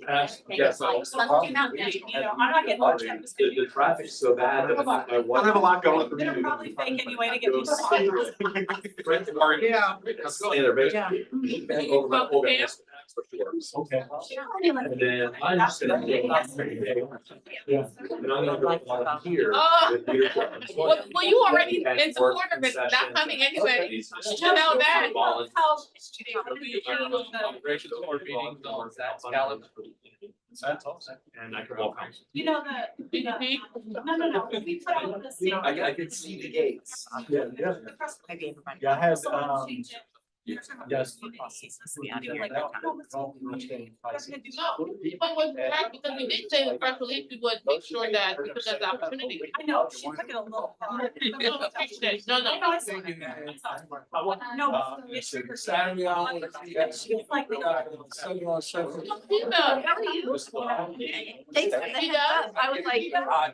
Yes. I'm not getting much. The traffic's so bad that my I wife. have a lot going for me. They're probably fake anyway to get people. Yeah. Stay there, basically. Over my that's for sure. Okay. And then I just said. Yeah. And I'm gonna go here. with leadership. Well, you already in support of it, not coming anyway. You know that. And I can walk home. You know no. We put out the same. I can see the gates. Yeah, yeah. Maybe everybody. Yeah, I have, Yes. yes. But was right, because we did say the first release, we would make sure that we took that opportunity. I know, she took it a little. No, no. No. Saturday on. She's like. How are you? Thanks for the heads up. I was like,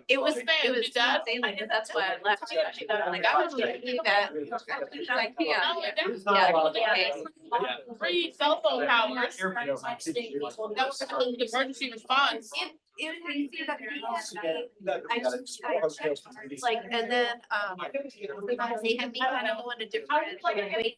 it was She does? Salem, and that's why I left. She was like, I was thinking that. I can't. Yeah. Free cell phone towers. That was the emergency response. It was easy that I like, and then, they had me kind of go in a different way.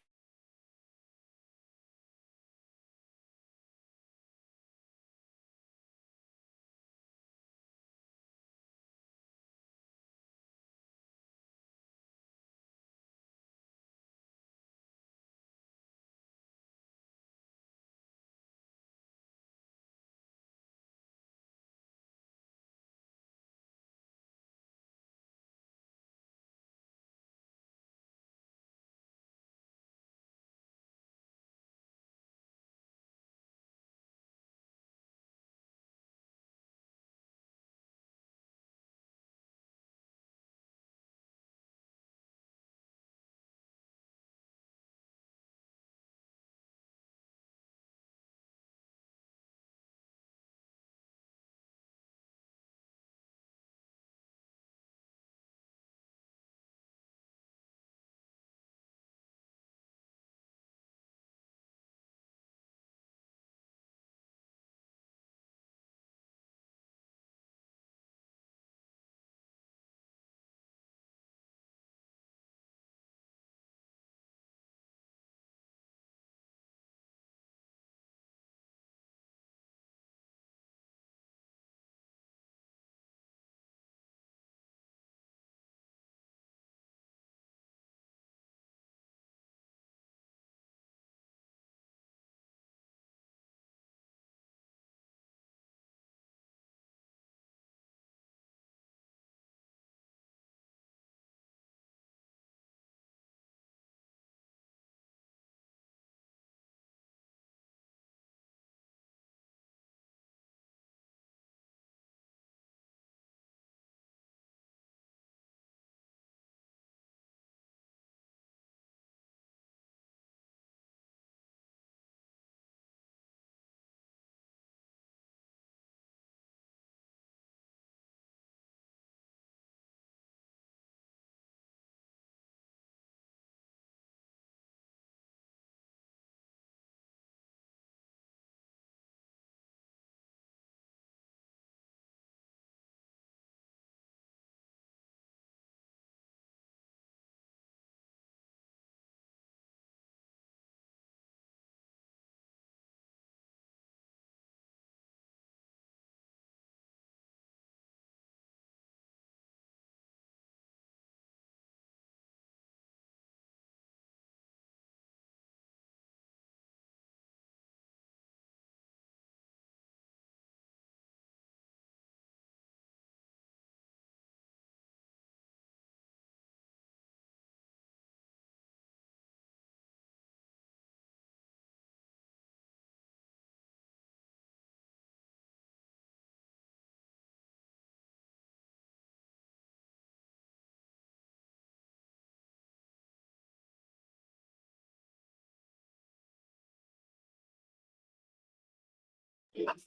You're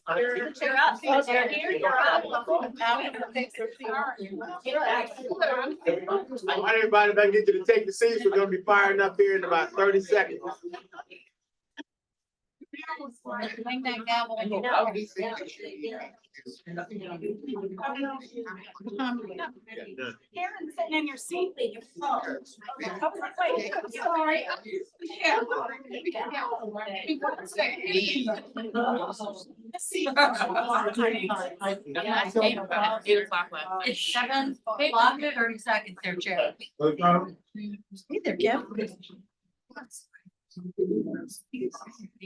up. You're up. I want everybody back into the take the seats. We're gonna be firing up here in about 30 seconds. Ring that gavel. Karen sitting in your seat. I was like, wait, I'm sorry. Yeah. It's 7:00, 30 seconds there, Chair. Hey there, Kim.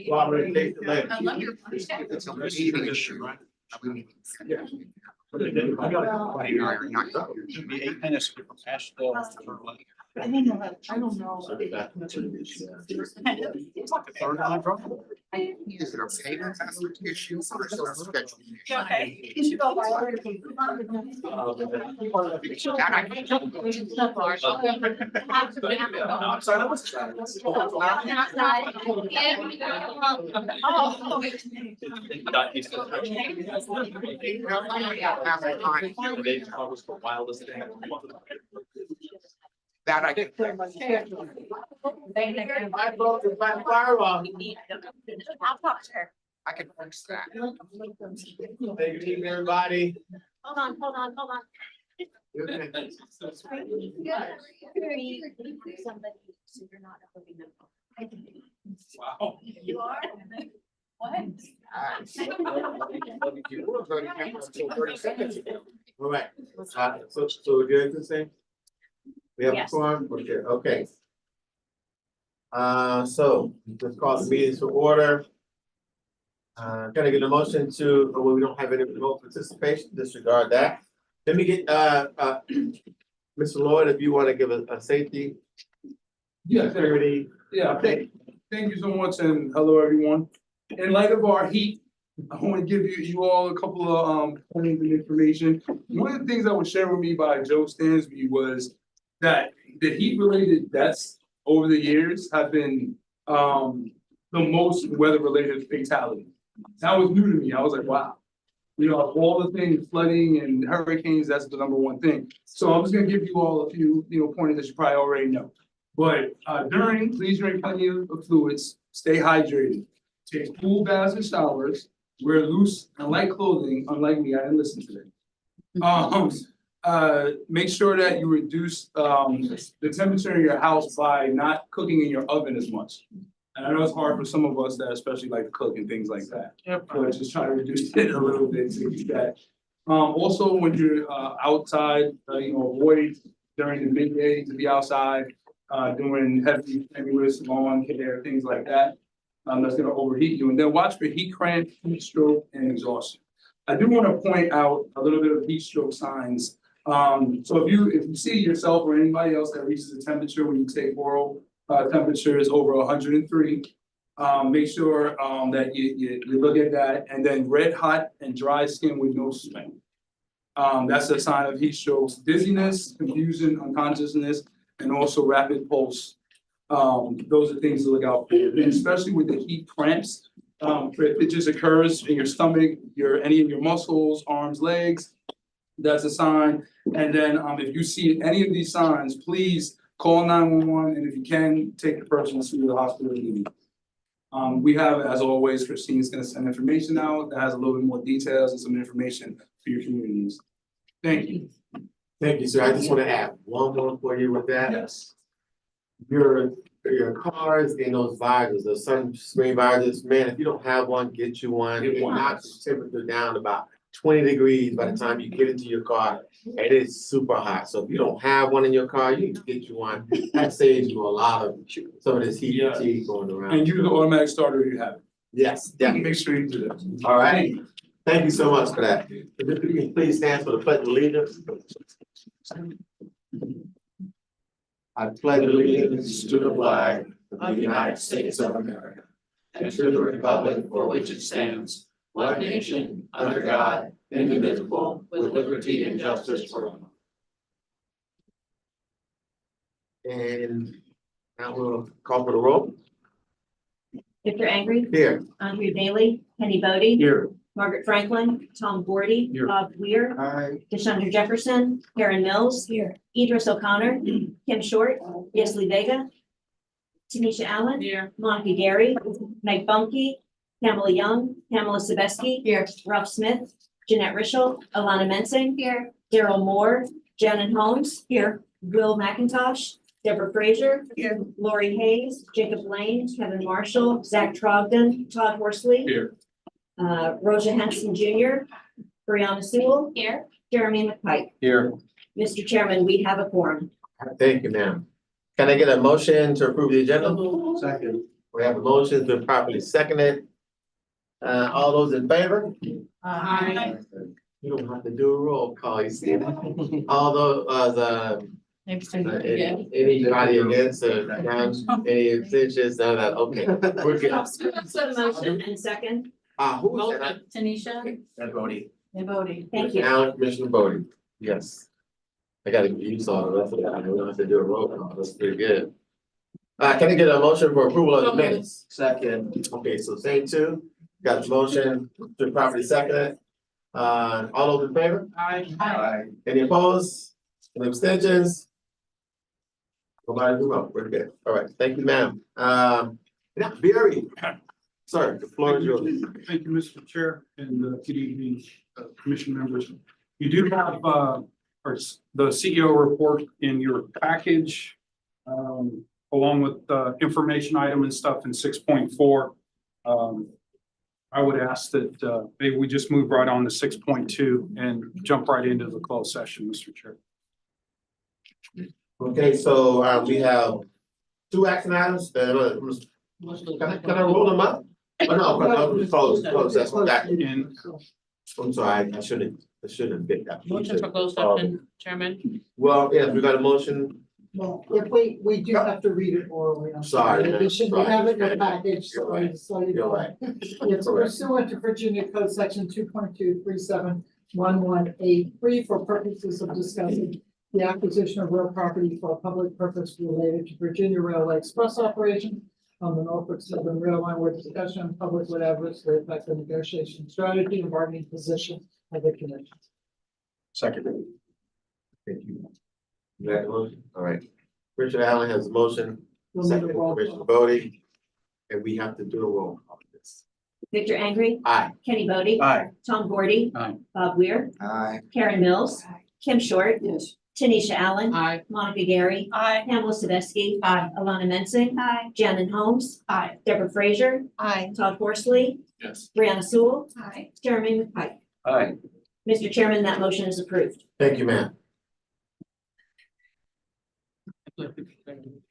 Well, I'm gonna take the letter. I love your. It's a receiving issue, right? Be 8 minutes to pass the. I don't know. It's like a third line drop. Is it a payment issue or is it a schedule? Okay. That I can tell. I'm sorry, that was. That I can. My vote is by firewall. I'll talk to her. I can fix that. Thank you, everybody. Hold on. Okay. Somebody, so you're not a living member. Wow. You are? What? You were voting until 30 seconds ago. All right, so we're good to say? We have a Yes. forum, we're good, okay. So let's call the meeting to order. Can I get a motion to, well, we don't have any remote participation, disregard that. Let me get, Mr. Lloyd, if you want to give a safety. Yeah, Security. yeah, thank you so much and hello, everyone. In light of our heat, I want to give you all a couple of points of information. One of the things that was shared with me by Joe Stansby was that the heat related deaths over the years have been the most weather related fatality. That was new to me. I was like, wow. You know, of all the things, flooding and hurricanes, that's the number one thing. So I'm just gonna give you all a few, pointers that you probably already know. But please drink plenty of fluids, stay hydrated, take cool baths and showers, wear loose and light clothing, unlike me, I didn't listen to that. Make sure that you reduce the temperature in your house by not cooking in your oven as much. And I know it's hard for some of us that especially like to cook and things like that. But just try to reduce it a little bit to keep that. Also, when you're outside, avoid during the midday to be outside, doing heavy strenuous lawn care, things like that. That's gonna overheat you. And then watch for heat cramp, heat stroke, and exhaustion. I do want to point out a little bit of heat stroke signs. So if you see yourself or anybody else that reaches a temperature when you take oral temperature is over 103, make sure that you look at that, and then red hot and dry skin with no sweat. That's a sign of heat strokes. Dizziness, confusion, unconsciousness, and also rapid pulse. Those are things to look out for, and especially with the heat cramps. If it just occurs in your stomach, any of your muscles, arms, legs, that's a sign. And then if you see any of these signs, please call 911, and if you can, take the person to the hospital immediately. We have, as always, Christine's gonna send information out that has a little bit more details and some information for your communities. Thank you. Thank you, sir. I just want to add one more for you with that. Yes. Your cars and those visors, those sunscreen visors, man, if you don't have one, get you one. Get It one. knocks the temperature down about 20 degrees by the time you get into your car. And it is super hot. So if you don't have one in your car, you need to get you one. That saves you a lot of some of this heat Yeah. fatigue going around. And use the automatic starter if you have it. Yes, definitely. Make sure you do that. All right. Thank you so much for that. If you can please stand for the pledge of allegiance. I pledge allegiance to the flag Of the United States of America, and to the republic for which it stands, one nation, under God, indivisible, with liberty and justice for all. And now we'll call for the roll. Victor Angry, Here. Andrea Bailey, Penny Bodie, Here. Margaret Franklin, Tom Gordy, Here. Bob Weir, Aye. DeShandra Jefferson, Karen Mills, Idris O'Connor, Kim Short, Yesley Vega, Tanisha Allen, Here. Monica Gary, Meg Bunky, Pamela Young, Pamela Sabeski. Here. Ralph Smith, Jeanette Richel, Alana Mensing. Here. Daryl Moore, Janet Holmes. Here. Will McIntosh, Deborah Frazier. Here. Lori Hayes, Jacob Lane, Kevin Marshall, Zach Trogdon, Todd Horsley. Here. Rosa Henson Junior, Brianna Sewell. Here. Jeremy McPike. Here. Mr. Chairman, we have a quorum. Thank you, ma'am. Can I get a motion to approve the agenda? Second. We have a motion, it's been properly seconded. All those in favor? Aye. You don't have to do a roll call, you see that? Although, anybody against, any abstentions, none of that, okay. We're good. So motion and second. Who was that? Tanisha. That Bodie. Bodie. Thank you. Now, Commissioner Bodie, yes. I gotta use all the rest of that, we don't have to do a roll call, that's pretty good. Can I get a motion for approval of the minutes? Second. Okay, so same two, got the motion to properly seconded. All those in favor? Aye. Any opposed? Any abstentions? Nobody do vote, we're good, all right, thank you, ma'am. Yeah, Barry. Sorry, the floor is yours. Thank you, Mr. Chair, and good evening, commission members. You do have the CEO report in your package, along with the information item and stuff in 6.4. I would ask that maybe we just move right on to 6.2 and jump right into the closed session, Mr. Chair. Okay, so we have two action items, can I roll them up? Oh, no, close, that's what that, And I'm sorry, I shouldn't pick that. Motion for closed session, Chairman. Well, yes, we got a motion, Well, if we do have to read it orally. I'm Sorry, In addition, we sorry. have it in the package, You're so right. you You're know. right. It's pursuant to Virginia Code Section 2.23711A3 for purposes of discussing the acquisition of real property for a public purpose related to Virginia Railway Express operation on the Norfolk Southern Rail Line, where discussion in public would adversely affect the negotiation strategy and bargaining position of the commission. Second. Thank you. You got the motion? All right. Richard Allen has a motion, We'll need a second, roll Commissioner call. Bodie, and we have to do a roll call on this. Victor Angry, Aye. Kenny Bodie. Aye. Tom Gordy. Aye. Bob Weir, Aye. Karen Mills. Kim Short. Yes. Tanisha Allen. Aye. Monica Gary. Aye. Pamela Sabeski. Aye. Alana Mensing. Aye. Janet Holmes. Aye. Deborah Frazier. Aye. Todd Horsley. Yes. Brianna Sewell. Aye. Jeremy McPike. Aye. Mr. Chairman, that motion is approved. Thank you, ma'am.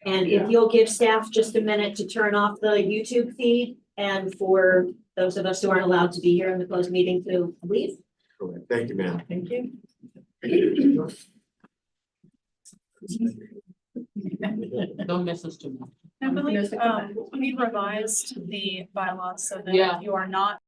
And if you'll give staff just a minute to turn off the YouTube feed, and for those of us who aren't allowed to be here in the closed meeting to leave. Correct. Thank you, ma'am. Thank you. Don't miss us too much. I believe, we revised the bylaws so Yeah. that you are not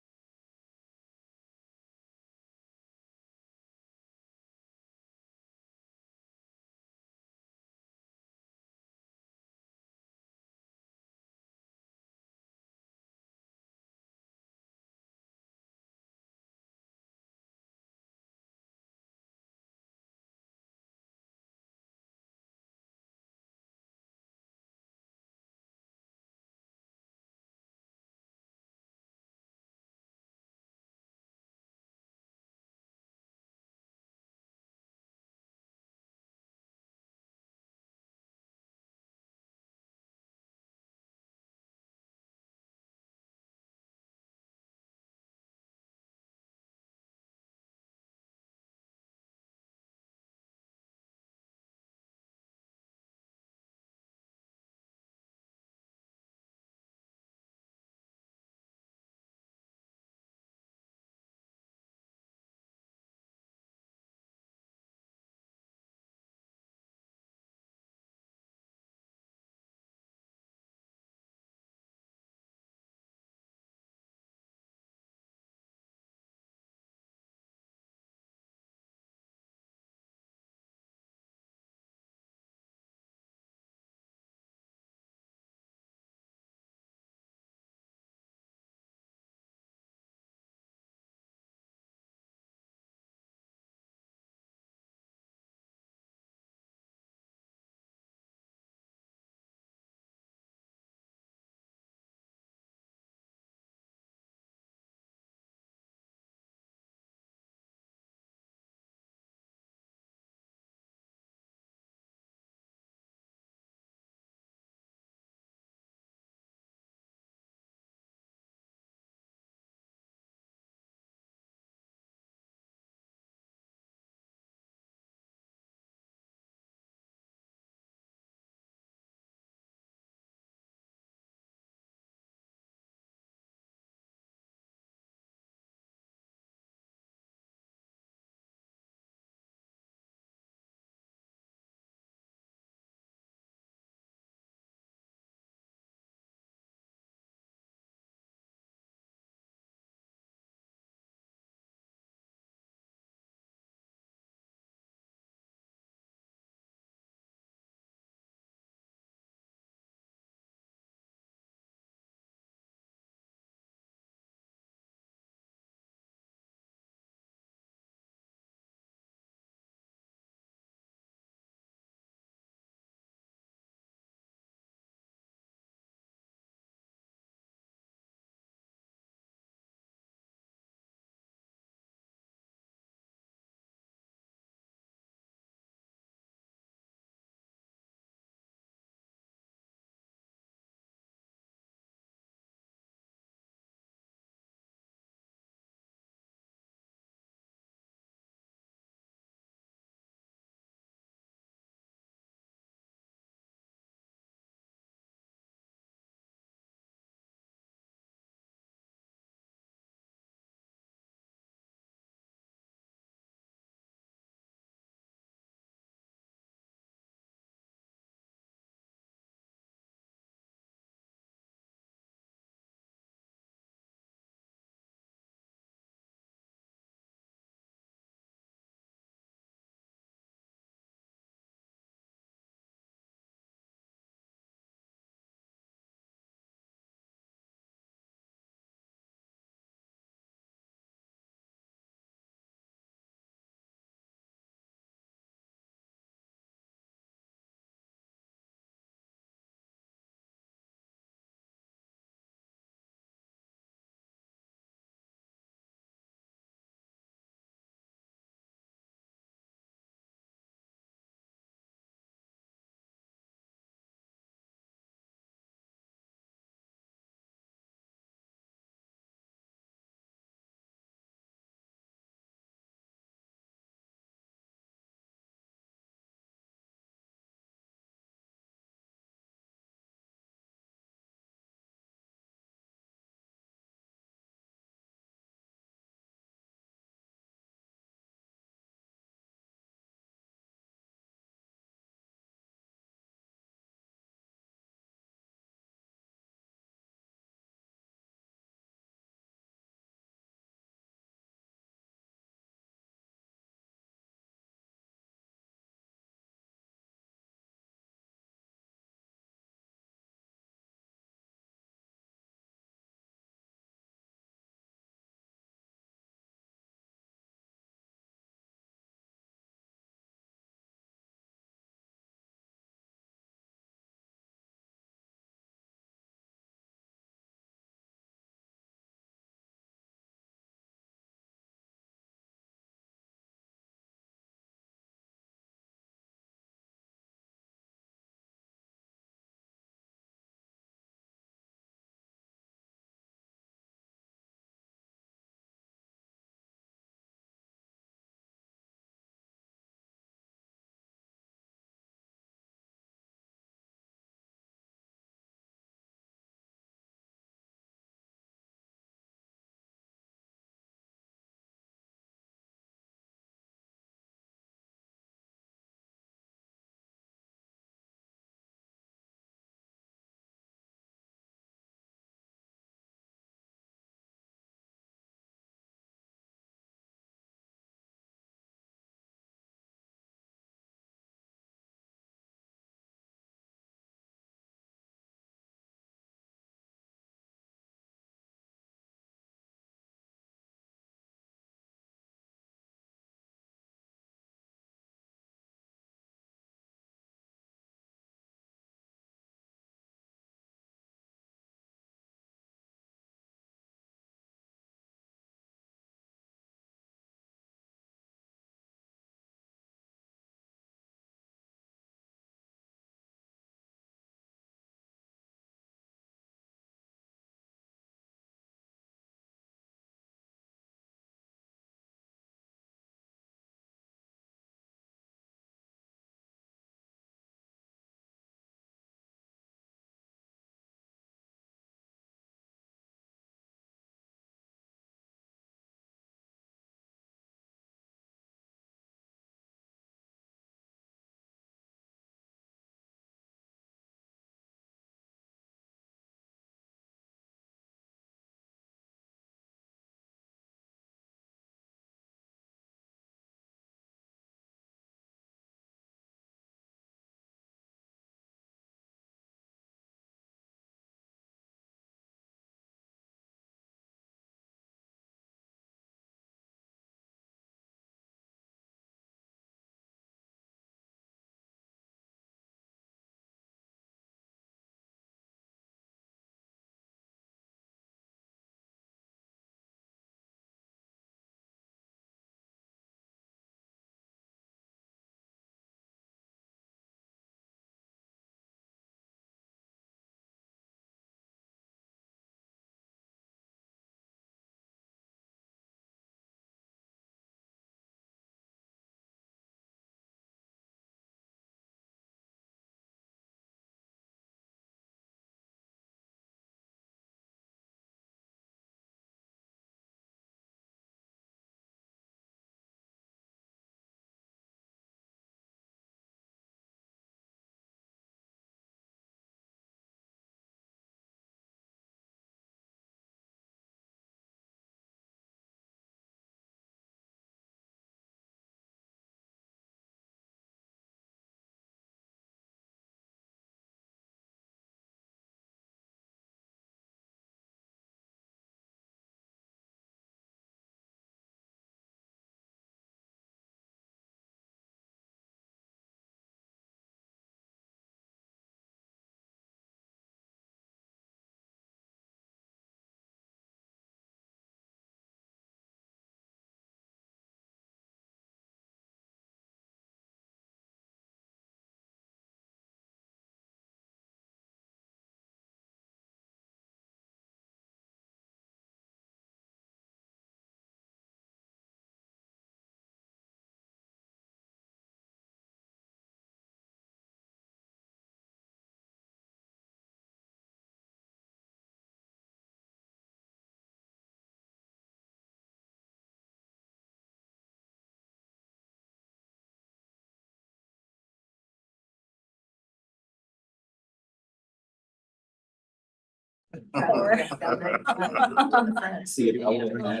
See it all over that.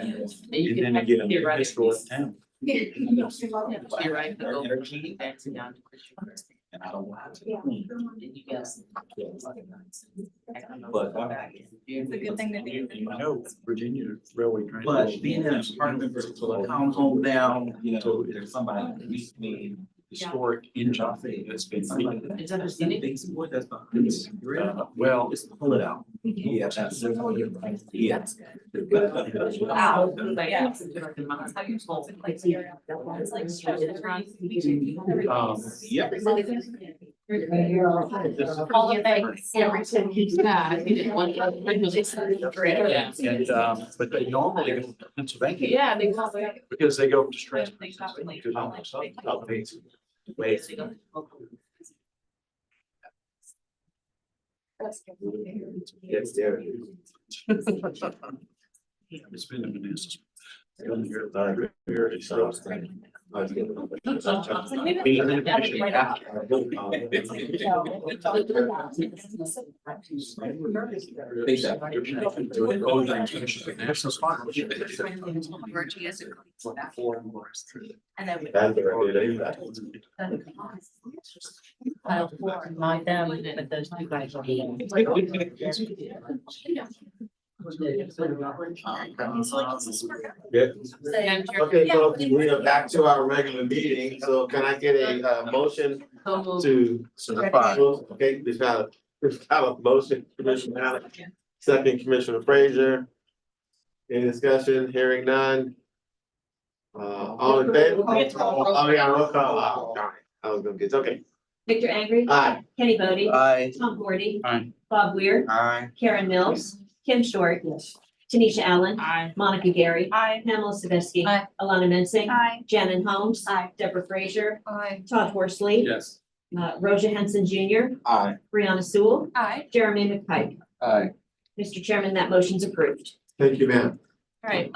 And then again, a historic town. You're right. Energy. And I don't want to. But. It's a good thing to do. You know, Virginia Railway. But being in a apartment versus a townhome down, you know, there's somebody that needs to be historic in Johnson, it's been. It's understanding things, what that's not. Well, just pull it out. Yeah, that's. Yeah. Wow. Yeah. That's how you're supposed to play. It's like stretch it around. Yep. All the things, everything he's got, he didn't want to. Yeah, and, but they normally go to Pennsylvania. Yeah, they call it. Because they go to Strasburg. They call it. Because I'm South Wait. Yes, there. It's been a minute. I'll my them, but those two guys are. Yeah. Okay, folks, we are back to our regular meeting, so can I get a motion to? Okay, this motion, Commissioner Allen, second Commissioner Frazier. Any discussion, hearing none? All in favor? Oh, yeah, roll call. All right. I was gonna get, okay. Victor Angry. Aye. Kenny Bodie. Aye. Tom Hardy. Aye. Bob Weir. Aye. Karen Mills. Kim Short. Tanisha Allen. Aye. Monica Gary. Aye. Pamela Savetsky. Aye. Alana Mensing. Aye. Shannon Holmes. Aye. Deborah Frazier. Aye. Todd Horsley. Yes. Rosa Henson Jr. Aye. Brianna Sewell. Aye. Jeremy McPike. Aye. Mr. Chairman, that motion's approved. Thank you, ma'am. All right,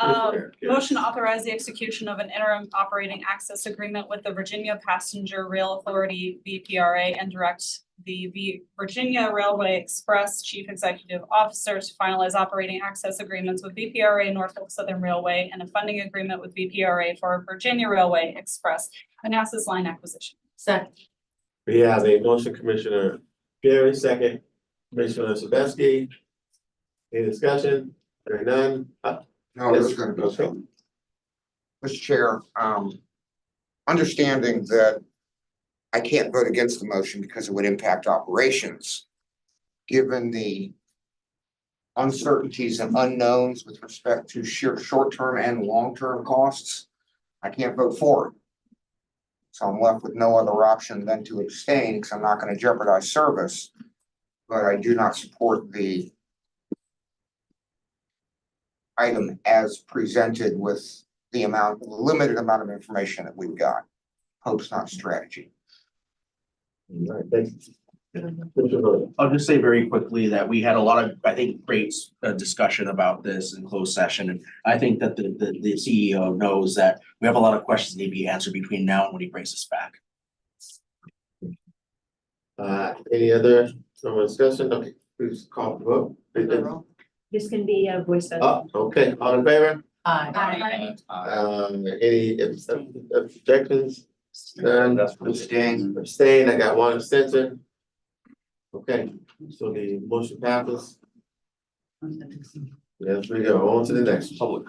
motion to authorize the execution of an interim operating access agreement with the Virginia Passenger Rail Authority, VPRA, and direct the Virginia Railway Express Chief Executive Officer to finalize operating access agreements with VPRA, Norfolk Southern Railway, and a funding agreement with VPRA for Virginia Railway Express Manassas line acquisition. Second. We have a motion, Commissioner Gary, second, Commissioner Sabetsky. Any discussion? Hearing none? No, I was gonna go through. Mr. Chair, understanding that I can't vote against the motion because it would impact operations. Given the uncertainties and unknowns with respect to short-term and long-term costs, I can't vote for it. So I'm left with no other option than to abstain because I'm not gonna jeopardize service. But I do not support the item as presented with the limited amount of information that we've got. Hope's not strategy. All right, thank you. I'll just say very quickly that we had a lot of, I think, great discussion about this in closed session. And I think that the CEO knows that we have a lot of questions that need to be answered between now and when he brings us back. Any other discussion? Okay, please call the vote. This can be a voice vote. Oh, okay, all in favor? Aye. Any objections? None, abstain, I got one abstention. Okay, so the motion passes. Yes, we go on to the next public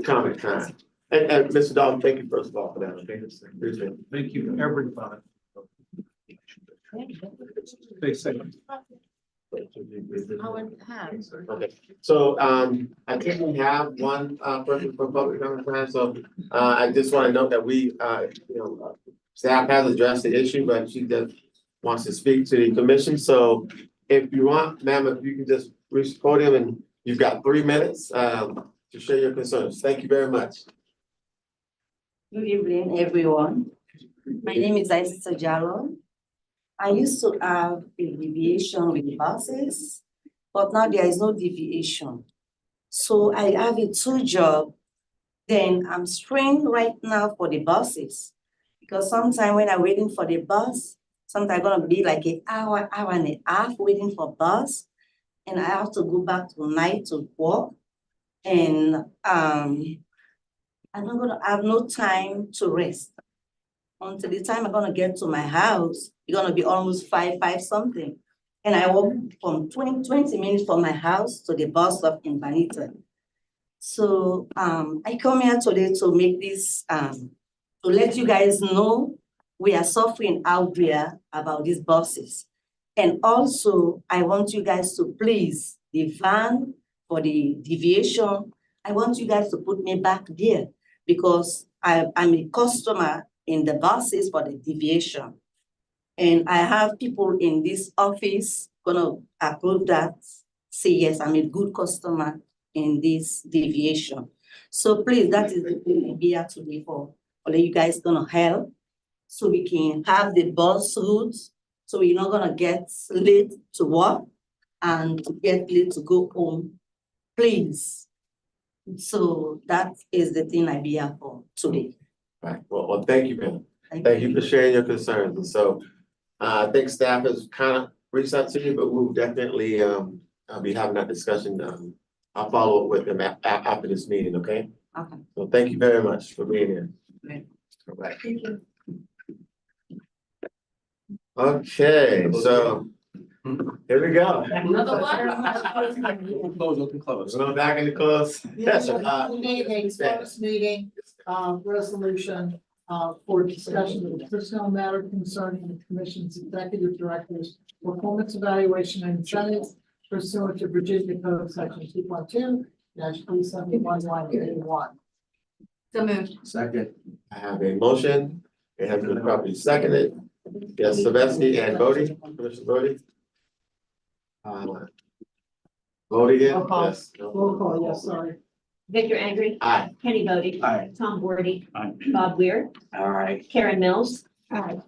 comment time. And Mr. Dalton, thank you first of all for that. Okay, appreciate it. Thank you, everybody. Stay safe. Okay, so I think we have one person for public comment time, so I just want to note that we staff has addressed the issue, but she just wants to speak to the commission. So if you want, ma'am, if you can just reach the podium, and you've got 3 minutes to share your concerns. Thank you very much. Good evening, everyone. My name is Aisha Jalon. I used to have a deviation with the buses, but now there is no deviation. So I have a 2 job. Then I'm strained right now for the buses. Because sometimes when I'm waiting for the bus, sometimes gonna be like an hour and a half waiting for bus. and I have to go back tonight to work. And I'm not gonna have no time to rest. Until the time I'm gonna get to my house, it's gonna be almost five something. And I walk from 20 minutes from my house to the bus stop in Bonita. So I come here today to make this, to let you guys know we are suffering out there about these buses. And also, I want you guys to please, the van for the deviation, I want you guys to put me back there because I'm a customer in the buses for the deviation. And I have people in this office gonna approve that, say, yes, I'm a good customer in this deviation. So please, that is the thing I'm here today for. All you guys gonna help so we can have the bus routes, so we're not gonna get late to work and get late to go home, please. So that is the thing I'm here for today. Right, well, thank you, ma'am. Thank you for sharing your concerns. And so I think staff has kind of reached out to you, but we'll definitely be having that discussion. I'll follow up with them after this meeting, okay? Okay. So thank you very much for being here. Right. All right. Thank you. Okay, so here we go. Another one? Open close. We're going back into close. Yes, meeting, first meeting, resolution, for discussion of the personnel matter concerning the commission's executive director's performance evaluation and incentives pursuant to Virginia Code Section 2.2-3711A1. So moved. Second. I have a motion. It has been properly seconded. Yes, Sylvester and Bodie, Commissioner Bodie. Vote again? Roll call. Yes. Roll call, yes, sorry. Victor Angry. Aye. Kenny Bodie. Aye. Tom Bordy. Aye. Bob Weir. All right. Karen Mills.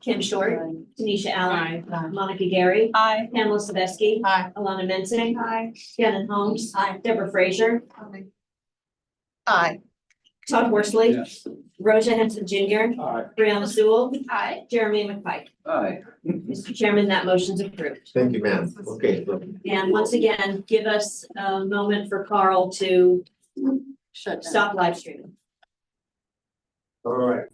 Kim Short. Tanisha Allen. Monica Gary. Aye. Pamela Sabeski. Aye. Alana Mensing. Shannon Holmes. Deborah Frazier. Aye. Todd Horsley. Yes. Rosa Henson Junior. Aye. Brianna Sewell. Aye. Jeremy McPike. Aye. Mr. Chairman, that motion's approved. Thank you, ma'am. Okay. And once again, give us a moment for Carl to Shut down. stop live streaming. All right.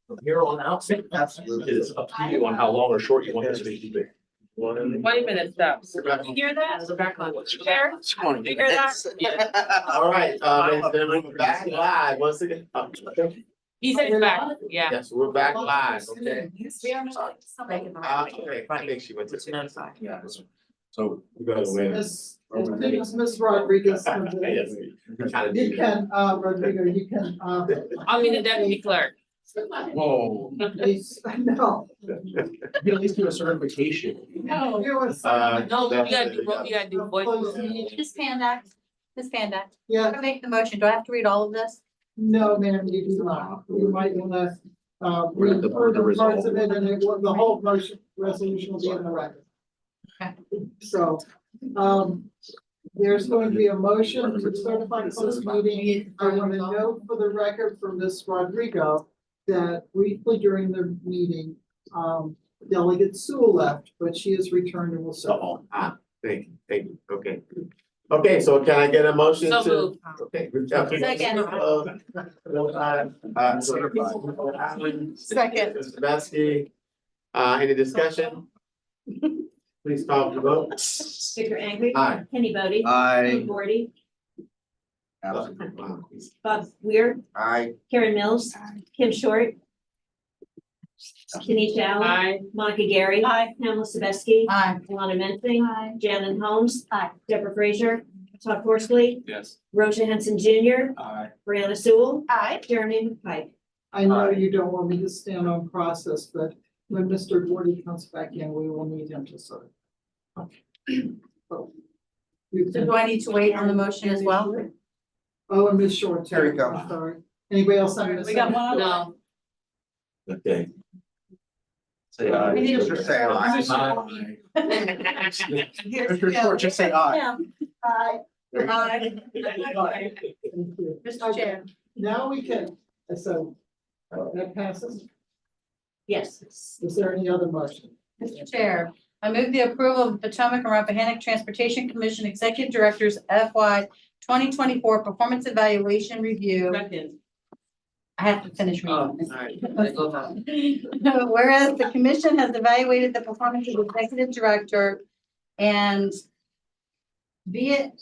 From here on out, it is up to you on how long or short you want this to be. 20 minutes, steps. You hear that? Chair? You hear that? All right, then we're back live once again. He said it's back, yeah. Yes, we're back live, okay? We are not. Okay, I think she went to. Yeah. So. We're gonna win. Miss Rodriguez. You can, Rodrigo, you can, I'll be the deputy clerk. Whoa. No. You can at least do a certification. No. It was. No, we gotta do, what we gotta do, voice. Ms. Panda, Ms. Panda, Yeah, I make the motion. Do I have to read all of this? no, ma'am, you do not. You might wanna, read further parts of it and the whole motion resolution will be in the record. Okay. So, there's going to be a motion to certify closed meeting. I want to note for the record from Ms. Rodrigo that briefly during the meeting, Delegate Sewell left, but she has returned and will serve. Thank you, okay. Okay, so can I get a motion So to? moved. Okay. Second. Second. Mr. Besky, any discussion? Please call for the vote. Victor Angry. Aye. Kenny Bodie. Aye. Tom Gordy. Wow. Bob Weir. Aye. Karen Mills. Kim Short. Tanisha Allen. Aye. Monica Gary. Aye. Pamela Sabeski. Aye. Alana Mensing. Aye. Shannon Holmes. Aye. Deborah Frazier. Todd Horsley. Yes. Rosa Henson Jr. Aye. Brianna Sewell. Aye. Jeremy McPike. I know you don't want me to stand on process, but when Mr. Gordy comes back in, we will need him to serve. So, you So can- do I need to wait on the motion as well? Oh, and Ms. Short. There we go. I'm sorry. Anybody else? I'm gonna We got say? one. No. Okay. Say aye. We need to- Just say aye. Mr. Short, just say aye. Yeah. Aye. Aye. Thank you. Mr. Chair. Now we can, so, that passes. Yes. Is there any other motion? Mr. Chair, I move the approval of the Potomac and Rappahannock Transportation Commission Executive Director's FY 2024 Performance Evaluation Review. Second. I have to finish Oh, reading. all right. Whereas the commission has evaluated the performance of the executive director and be it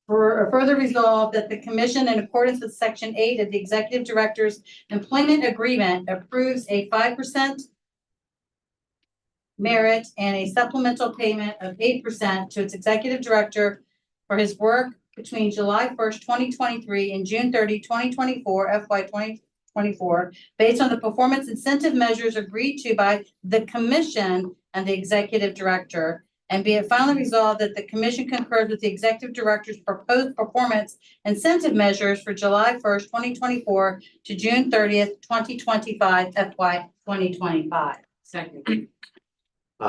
further resolved that the commission, in accordance with section 8 of the executive director's employment agreement, approves a 5% merit and a supplemental payment of 8% to its executive director for his work between July 1st, 2023 and June 30, 2024, FY 2024, based on the performance incentive measures agreed to by the commission and the executive director. And be it finally resolved that the commission concurs with the executive director's proposed performance incentive measures for July 1st, 2024 to June 30th, 2025, FY 2025. Second.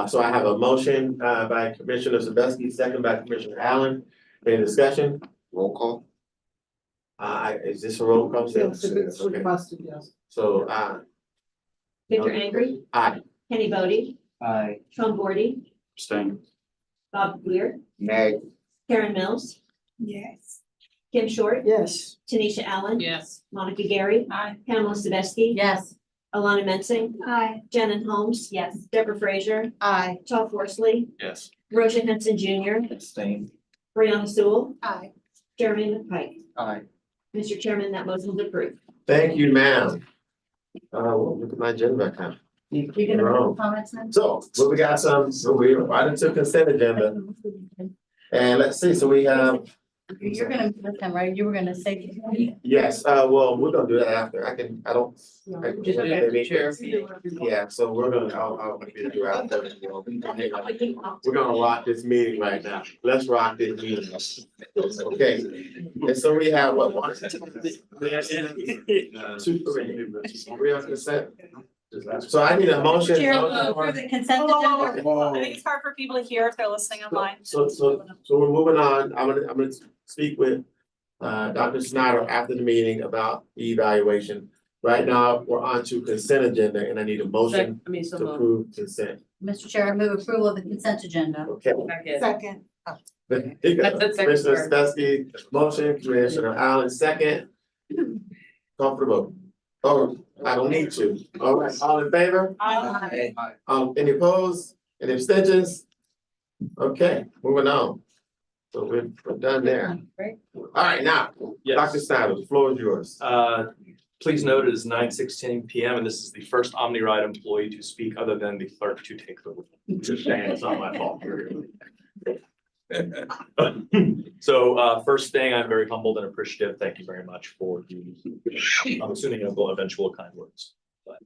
So I have a motion, by Commissioner Sabesky, second by Commissioner Allen. Any discussion? Roll call. Is this a roll call? Yes, it's Okay. requested, yes. So, Victor Angry. aye. Kenny Bodie. Aye. Tom Gordy. Abstain. Bob Weir. Nay. Karen Mills. Yes. Kim Short. Yes. Tanisha Allen. Yes. Monica Gary. Aye. Pamela Sabeski. Yes. Alana Mensing. Aye. Shannon Holmes. Yes. Deborah Frazier. Aye. Todd Horsley. Yes. Rosa Henson Jr. Abstain. Brianna Sewell. Aye. Jeremy McPike. Aye. Mr. Chairman, that motion is approved. Thank you, ma'am. Look at my agenda back now. You gonna make comments now? So, we got so we right into consent agenda, and let's see, so we have, You're gonna miss him, right? You were gonna say. yes, well, we're gonna do that after, I can, I don't. I can- Just do it after chair. Yeah, so we're gonna, I'll do after. We're gonna rock this meeting right now. Let's rock this meeting. Okay, and so we have what, one, two, three. We are consent. So I need a motion. Chair, for the consent agenda. I think it's hard for people to hear if they're listening online. So we're moving on. I'm gonna speak with Dr. Snyder after the meeting about the evaluation. Right now, we're on to consent agenda and I need a motion So to moved. approve consent. Mr. Chair, I move approval of the consent agenda. Okay. Second. Second. Commissioner Spassky, motion, Commissioner Allen, second. Call for the vote. Oh, I don't need to. All right, all in favor? Aye. Any opposed? Any abstentions? Okay, moving on. So we're done there. All right, now, Dr. Snyder, the floor is yours. Please note it is 9:16 PM and this is the first OmniRide employee to speak other than the clerk to take the. Just saying, it's not my fault. So first thing, I'm very humbled and appreciative. Thank you very much for the, I'm assuming eventual kind words. But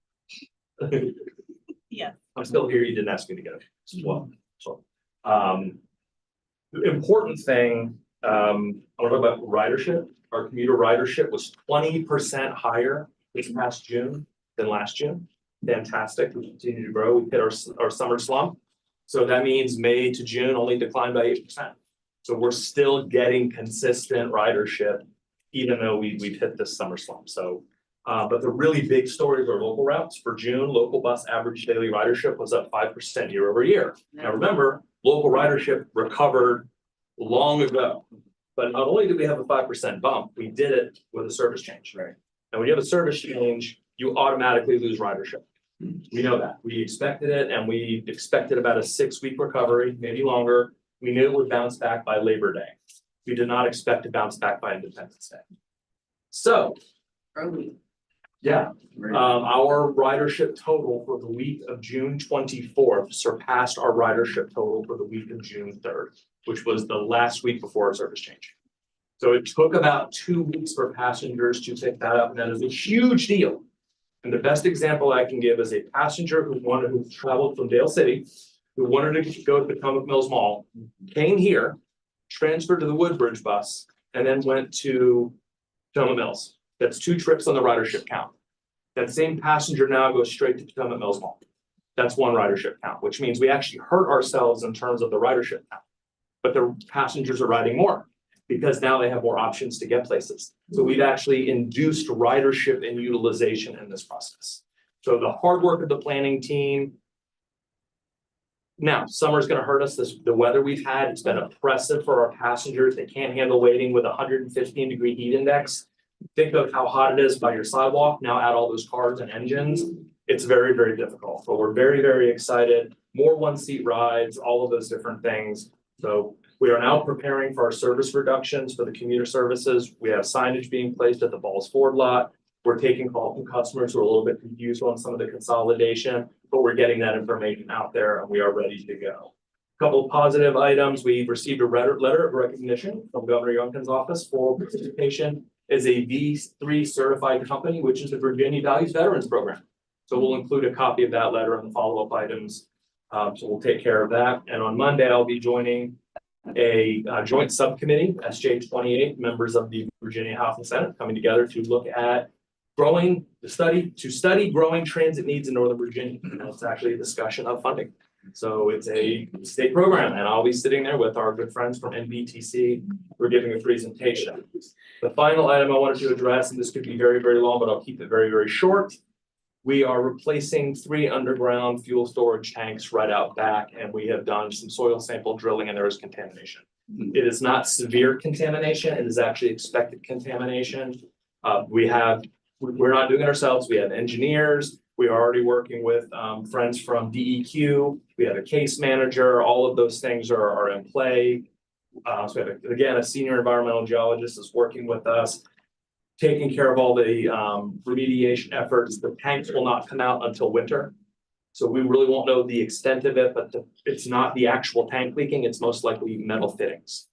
Yeah. I'm still here. You didn't ask me to get it as well. So the important thing, I want to talk about ridership. Our commuter ridership was 20% higher this past June than last June. Fantastic. We continue to grow. We hit our summer slump. So that means May to June only declined by 8%. So we're still getting consistent ridership, even though we've hit this summer slump. So, but the really big stories are local routes. For June, local bus average daily ridership was up 5% year over year. Now remember, local ridership recovered long ago. But not only did we have a 5% bump, we did it with a service change. Right. And when you have a service change, you automatically lose ridership. We know that. We expected it, and we expected about a 6-week recovery, maybe longer. We knew it would bounce back by Labor Day. We did not expect to bounce back by Independence Day. So, yeah, our ridership total for the week of June 24th surpassed our ridership total for the week of June 3rd, which was the last week before our service change. So it took about 2 weeks for passengers to pick that up, and that is a huge deal. And the best example I can give is a passenger who traveled from Dale City, who wanted to go to the Potomac Mills Mall, came here, transferred to the Woodbridge bus, and then went to Potomac Mills. That's 2 trips on the ridership count. That same passenger now goes straight to Potomac Mills Mall. That's 1 ridership count, which means we actually hurt ourselves in terms of the ridership count. But the passengers are riding more because now they have more options to get places. So we've actually induced ridership and utilization in this process. So the hard work of the planning team. Now, summer's going to hurt us. The weather we've had, it's been oppressive for our passengers. They can't handle waiting with a 115-degree heat index. Think of how hot it is by your sidewalk. Now add all those cars and engines. It's very, very difficult. But we're very, very excited. More one-seat rides, all of those different things. So we are now preparing for our service reductions for the commuter services. We have signage being placed at the Balls Ford lot. We're taking calls from customers who are a little bit confused on some of the consolidation, but we're getting that information out there and we are ready to go. A couple of positive items. We've received a letter of recognition from Governor Youngkin's office for participation as a V3 certified company, which is the Virginia Values Veterans Program. So we'll include a copy of that letter in the follow-up items. So we'll take care of that. And on Monday, I'll be joining a joint subcommittee, SJ 28, members of the Virginia House and Senate, coming together to look at study growing transit needs in Northern Virginia. And it's actually a discussion of funding. So it's a state program, and I'll be sitting there with our good friends from NBTC. We're giving a presentation. The final item I wanted to address, and this could be very, very long, but I'll keep it very, very short. We are replacing 3 underground fuel storage tanks right out back, and we have done some soil sample drilling, and there is contamination. It is not severe contamination. It is actually expected contamination. We're not doing it ourselves. We have engineers. We are already working with friends from DEQ. We have a case manager. All of those things are in play. So we have, again, a senior environmental geologist is working with us, taking care of all the remediation efforts. The tanks will not come out until winter. So we really won't know the extent of it, but it's not the actual tank leaking. It's most likely metal fittings.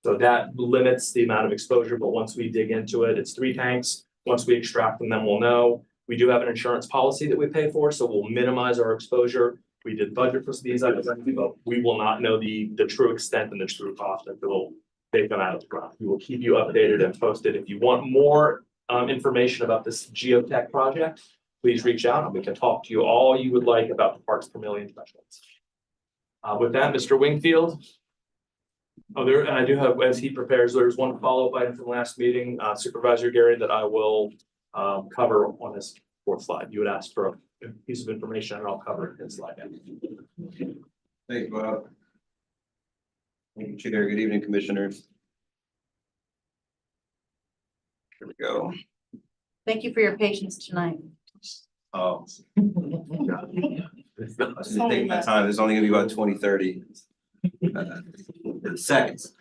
So that limits the amount of exposure. But once we dig into it, it's 3 tanks. Once we extract them, then we'll know. We do have an insurance policy that we pay for, so we'll minimize our exposure. We did budget for these items, but we will not know the true extent and the true cost until they come out of the ground. We will keep you updated and posted. If you want more information about this geotech project, please reach out and we can talk to you all you would like about the parts per million thresholds. With that, Mr. Wingfield. And I do have, as he prepares, there's one follow-up item from last meeting, Supervisor Gary, that I will cover on this 4th slide. You would ask for a piece of information and I'll cover it in slide. Thanks, Bob. Thank you, Chair. Good evening, Commissioners. Here we go. Thank you for your patience tonight. Oh. Just take my time. It's only gonna be about 20, 30 seconds.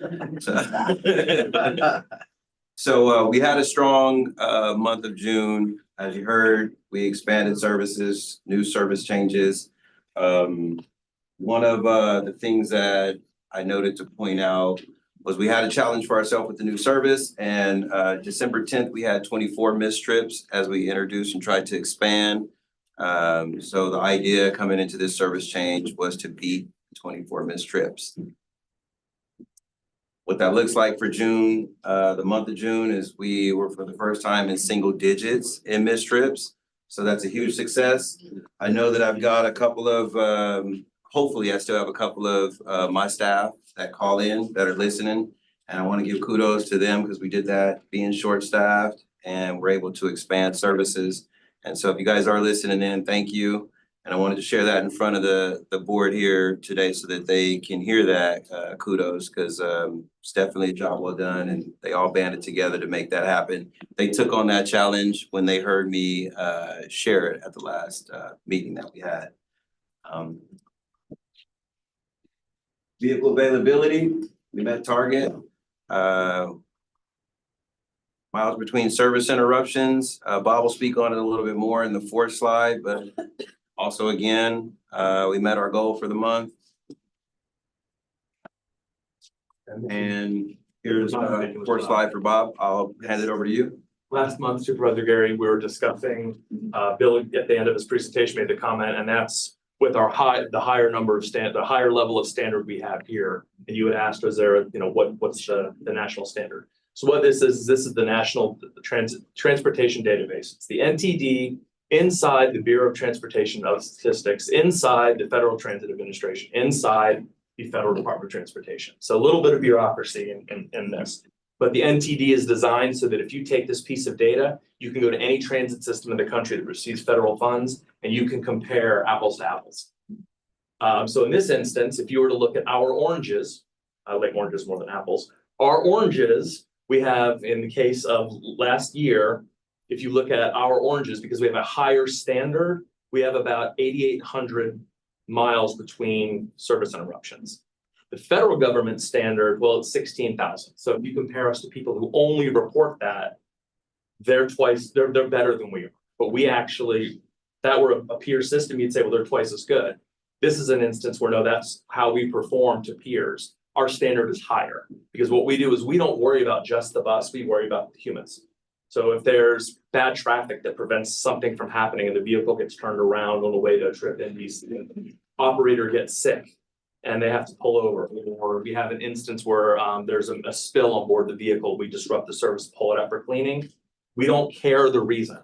So we had a strong month of June. As you heard, we expanded services, new service changes. One of the things that I noted to point out was we had a challenge for ourselves with the new service, and December 10th, we had 24 missed trips as we introduced and tried to expand. So the idea coming into this service change was to beat 24 missed trips. What that looks like for June, the month of June, is we were for the first time in single digits in missed trips. So that's a huge success. I know that I've got a couple of, hopefully I still have a couple of my staff that call in that are listening. And I want to give kudos to them because we did that being short-staffed and we're able to expand services. And so if you guys are listening in, thank you. And I wanted to share that in front of the board here today so that they can hear that kudos, because it's definitely a job well done and they all banded together to make that happen. They took on that challenge when they heard me share it at the last meeting that we had. Vehicle availability, we met target. Miles between service interruptions, Bob will speak on it a little bit more in the fourth slide, but also again, we met our goal for the month. And here's the fourth slide for Bob. I'll hand it over to you. Last month, Supervisor Gary, we were discussing, Bill at the end of his presentation made the comment, and that's with our the higher level of standard we have here. And you had asked, was there, what's the national standard? So what this is the National Transportation Database. It's the NTD inside the Bureau of Transportation Statistics, inside the Federal Transit Administration, inside the Federal Department of Transportation. So a little bit of bureaucracy in this. But the NTD is designed so that if you take this piece of data, you can go to any transit system in the country that receives federal funds, and you can compare apples to apples. So in this instance, if you were to look at our oranges, I like oranges more than apples, our oranges, we have, in the case of last year, if you look at our oranges, because we have a higher standard, we have about 8,800 miles between service interruptions. The federal government standard, well, it's 16,000. So if you compare us to people who only report that, they're better than we are. But we actually, if that were a peer system, you'd say, well, they're twice as good. This is an instance where no, that's how we perform to peers. Our standard is higher because what we do is we don't worry about just the bus, we worry about the humans. So if there's bad traffic that prevents something from happening and the vehicle gets turned around on the way to a trip in, the operator gets sick and they have to pull over, or we have an instance where there's a spill on board the vehicle, we disrupt the service, pull it up for cleaning. We don't care the reason.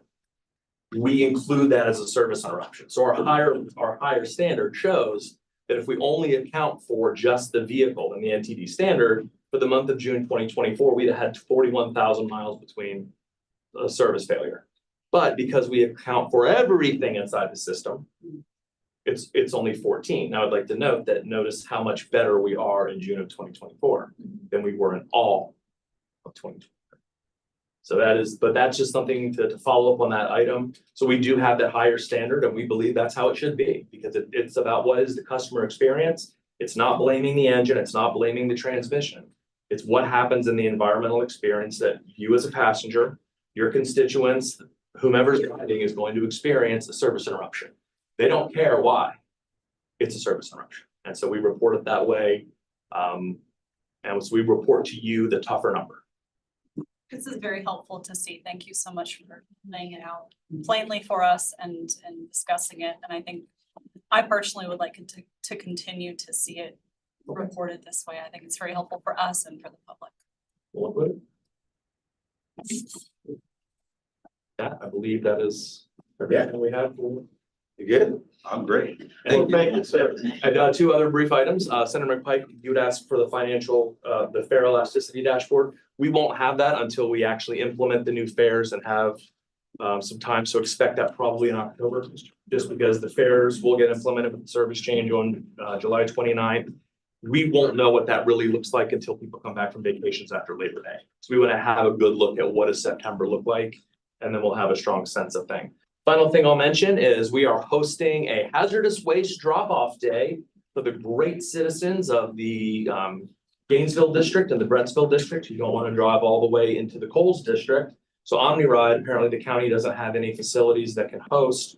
We include that as a service interruption. So our higher standard shows that if we only account for just the vehicle in the NTD standard, for the month of June 2024, we'd have had 41,000 miles between a service failure. But because we account for everything inside the system, it's only 14. Now I'd like to notice how much better we are in June of 2024 than we were in all of 2020. So that's just something to follow up on that item. So we do have that higher standard and we believe that's how it should be because it's about what is the customer experience. It's not blaming the engine. It's not blaming the transmission. It's what happens in the environmental experience that you as a passenger, your constituents, whomever's driving is going to experience a service interruption. They don't care why. It's a service interruption. And so we report it that way. And so we report to you the tougher number. This is very helpful to see. Thank you so much for laying it out plainly for us and discussing it. And I think I personally would like it to continue to see it reported this way. I think it's very helpful for us and for the public. Yeah, I believe that is everything we have. You good? I'm great. Thank you, sir. And two other brief items. Senator McPike, you would ask for the financial, the fare elasticity dashboard. We won't have that until we actually implement the new fares and have some time. So expect that probably in October, just because the fares will get implemented with the service change on July 29th. We won't know what that really looks like until people come back from vacations after Labor Day. So we want to have a good look at what does September look like. and then we'll have a strong sense of thing. Final thing I'll mention is we are hosting a hazardous waste drop-off day for the great citizens of the Gainesville district and the Brentsville district. You don't want to drive all the way into the Coles district. So OmniRide, apparently the county doesn't have any facilities that can host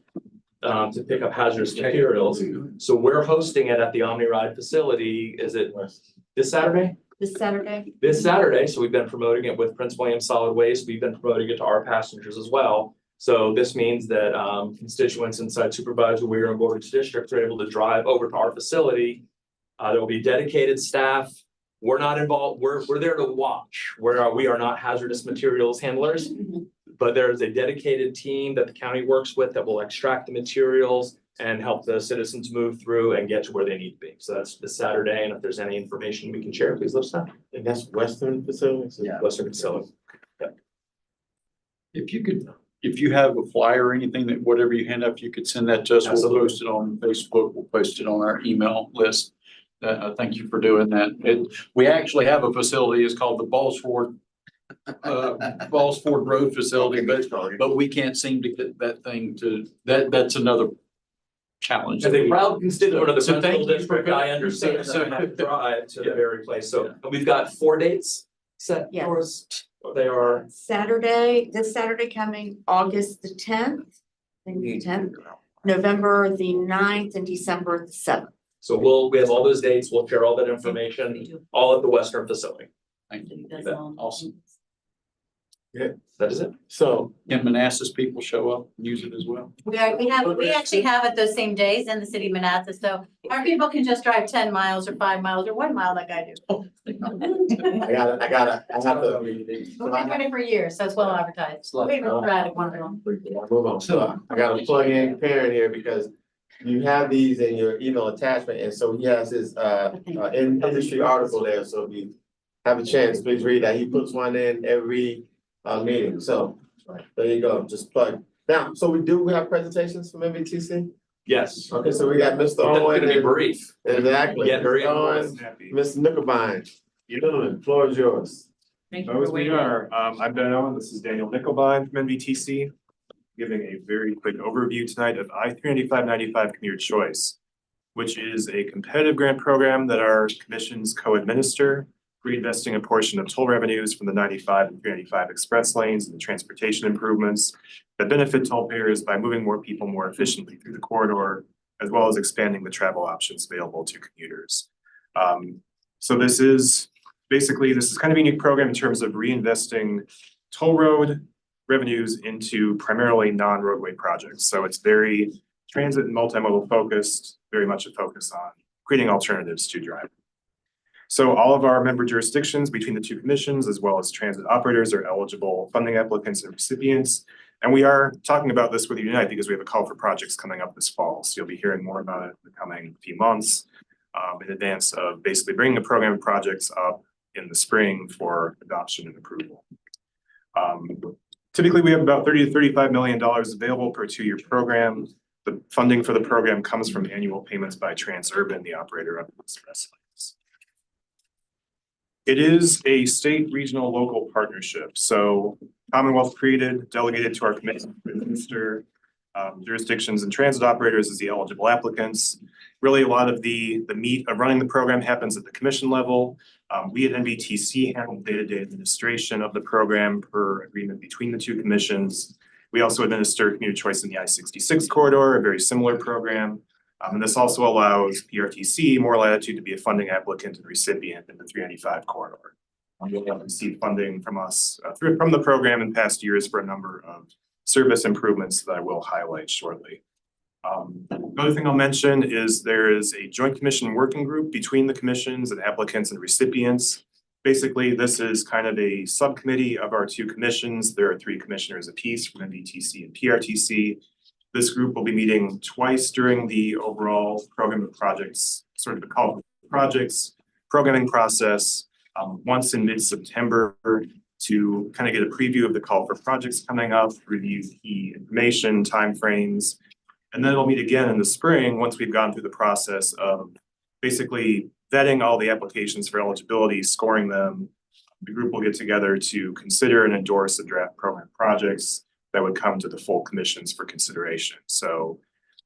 to pick up hazardous materials. So we're hosting it at the OmniRide facility. Is it this Saturday? This Saturday. This Saturday. So we've been promoting it with Prince William Solid Waste. We've been promoting it to our passengers as well. So this means that constituents inside Supervisor Weir and Gorge districts are able to drive over to our facility. There will be dedicated staff. We're not involved. We're there to watch. We are not hazardous materials handlers, but there is a dedicated team that the county works with that will extract the materials and help the citizens move through and get to where they need to be. So that's this Saturday. And if there's any information we can share, please let us know. And that's Western facilities? Yeah, Western facility. If you have a flyer or anything that whatever you hand up, you could send that to us. We'll post it on Facebook. We'll post it on our email list. Thank you for doing that. We actually have a facility. It's called the Ballsford Road Facility, but we can't seem to get that thing to, that's another challenge. As a proud constituent of the So thank Brentsville you district, for- I understand that I have to drive to the very place. So we've got 4 dates set Yes. for us. They are Saturday, this Saturday coming, August the 10th. November the 9th and December the 7th. So we have all those dates. We'll share all that information, all at the Western facility. Thank you. You bet. Awesome. That is it. So, Can Manassas people show up and use it as well? We actually have it those same days in the city of Manassas, so our people can just drive 10 miles or 5 miles or 1 mile like I do. I have to. We've been doing it for years, so it's well advertised. We've been proud of one of them. Move on. So I gotta plug in Karen here because you have these in your email attachment, and so he has his industry article there, so if you have a chance, please read that. He puts one in every meeting, so there you go, just plug. Now, so we have presentations from MVTC? Yes. Okay, so we got Mr. That's Owen gonna be and brief. exactly. Yeah, very Mr. Owen, Ms. Nickelbein. Gentlemen, floor is yours. Those we are. I'm Ben Owen. This is Daniel Nickelbein from MVTC. Giving a very quick overview tonight of I-395 Commuter Choice, which is a competitive grant program that our commissions co-administer, reinvesting a portion of toll revenues from the 95 and 395 express lanes and the transportation improvements that benefit toll payers by moving more people more efficiently through the corridor, as well as expanding the travel options available to commuters. So this is kind of a unique program in terms of reinvesting toll road revenues into primarily non-roadway projects. So it's very transit and multimodal focused, very much a focus on creating alternatives to driving. So all of our member jurisdictions between the two commissions, as well as transit operators, are eligible funding applicants and recipients. And we are talking about this with you tonight because we have a call for projects coming up this fall. So you'll be hearing more about it in the coming few months in advance of basically bringing the program of projects up in the spring for adoption and approval. Typically, we have about $30 to $35 million available per 2-year program. The funding for the program comes from annual payments by Transurban, the operator of the express lanes. It is a state, regional, local partnership. So Commonwealth created, delegated to our committee to administer jurisdictions and transit operators as the eligible applicants. Really, a lot of the meat of running the program happens at the commission level. We at NVTC handle day-to-day administration of the program per agreement between the two commissions. We also administer commuter choice in the I-66 corridor, a very similar program. And this also allows PRTC more latitude to be a funding applicant and recipient in the 395 corridor. You'll have received funding from us from the program in past years for a number of service improvements that I will highlight shortly. The other thing I'll mention is there is a joint commission working group between the commissions and applicants and recipients. Basically, this is kind of a subcommittee of our two commissions. There are 3 commissioners apiece from NVTC and PRTC. This group will be meeting twice during the overall program of projects, sort of the call for projects programming process, once in mid-September to kind of get a preview of the call for projects coming up, review key information, timeframes. And then we'll meet again in the spring once we've gone through the process of basically vetting all the applications for eligibility, scoring them. The group will get together to consider and endorse the draft program projects that would come to the full commissions for consideration. So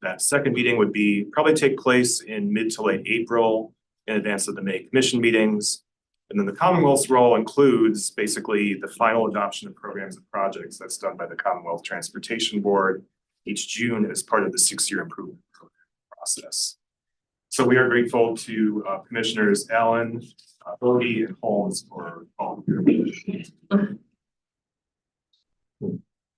that second meeting would probably take place in mid to late April in advance of the May commission meetings. And then the Commonwealth's role includes basically the final adoption of programs and projects that's done by the Commonwealth Transportation Board each June as part of the 6-year improvement program process. So we are grateful to Commissioners Allen, Bodie, and Holmes for all of your leadership.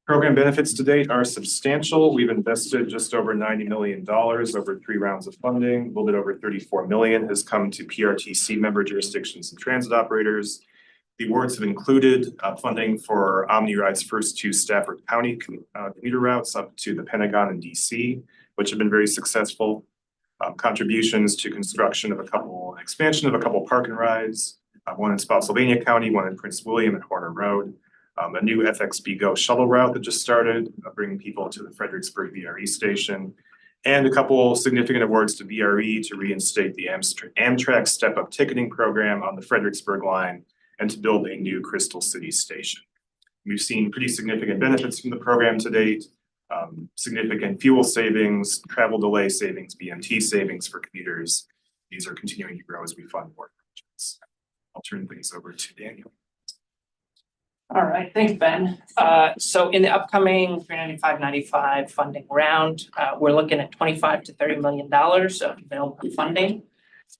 Program benefits to date are substantial. We've invested just over $90 million over 3 rounds of funding. A little bit over 34 million has come to PRTC member jurisdictions and transit operators. The awards have included funding for OmniRide's first 2 Stafford County commuter routes up to the Pentagon and DC, which have been very successful. Contributions to construction of expansion of a couple park and rides, one in Spotsylvania County, one in Prince William and Horner Road. A new FXB Go shuttle route that just started, bringing people to the Fredericksburg VRE station, and a couple significant awards to VRE to reinstate the Amtrak step-up ticketing program on the Fredericksburg line and to build a new Crystal City station. We've seen pretty significant benefits from the program to date, significant fuel savings, travel delay savings, BMT savings for commuters. These are continuing to grow as we fund more projects. I'll turn things over to Daniel. All right, thanks, Ben. So in the upcoming 395-95 funding round, we're looking at $25 to $30 million of available funding.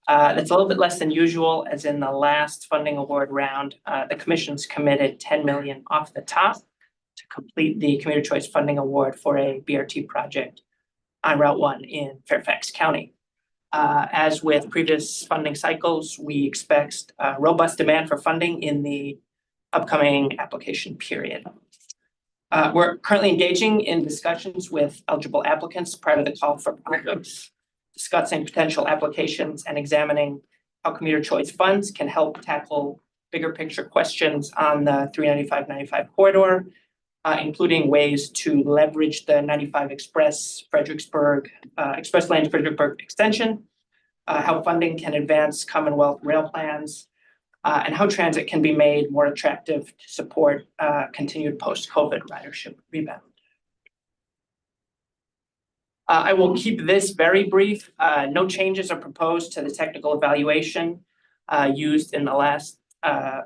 That's a little bit less than usual, as in the last funding award round, the commission's committed $10 million off the top to complete the Commuter Choice Funding Award for a BRT project on Route 1 in Fairfax County. As with previous funding cycles, we expect robust demand for funding in the upcoming application period. We're currently engaging in discussions with eligible applicants prior to the call for projects, discussing potential applications and examining how commuter choice funds can help tackle bigger picture questions on the 395-95 corridor, including ways to leverage the 95 Express Lanes Fredericksburg extension, how funding can advance Commonwealth rail plans, and how transit can be made more attractive to support continued post-COVID ridership rebound. I will keep this very brief. No changes are proposed to the technical evaluation used in the last